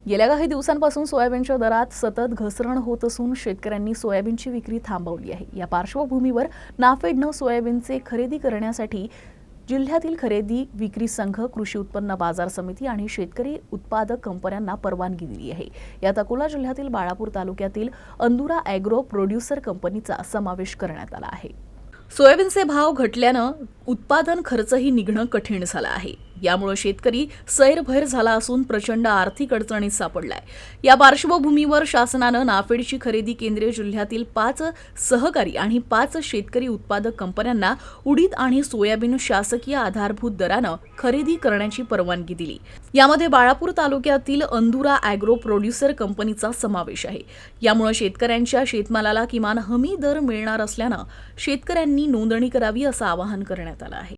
गेल्या काही दिवसांपासून सोयाबीनच्या दरात सतत घसरण होत असून शेतकऱ्यांनी सोयाबीनची विक्री थांबवली आहे। या पार्श्वभूमीवर नाफेडनं सोयाबीनचे खरेदी करण्यासाठी जिल्ह्यातील खरेदी विक्री संघ, कृषी उत्पन्न बाजार समिती आणि शेतकरी उत्पादक कंपन्यांना परवानगी दिली आहे। यात अकोला जिल्ह्यातील बाळापूर तालुक्यातील अंदुरा ॲग्रो प्रोड्युसर कंपनीचा समावेश करण्यात आला आहे। सोयाबीनचे भाव घटल्यानं उत्पादन खर्चही निघणं कठीण झालं आहे। यामुळे शेतकरी सैरभैर झाला असून प्रचंड आर्थिक अडचणीत सापडलाय। या पार्श्वभूमीवर शासनानं नाफेडची खरेदी केंद्रे जिल्ह्यातील 5 सहकारी आणि 5 शेतकरी उत्पादक कंपन्यांना उडीद आणि सोयाबीन शासकीय आधारभूत दरानं खरेदी करण्याची परवानगी दिली। यामध्ये बाळापूर तालुक्यातील अंदुरा ॲग्रो प्रोड्युसर कंपनीचा समावेश आहे। यामुळे शेतकऱ्यांच्या शेतमालाला किमान हमी दर मिळणार असल्यानं शेतकऱ्यांनी नोंदणी करावी असं आवाहन करण्यात आलं आहे।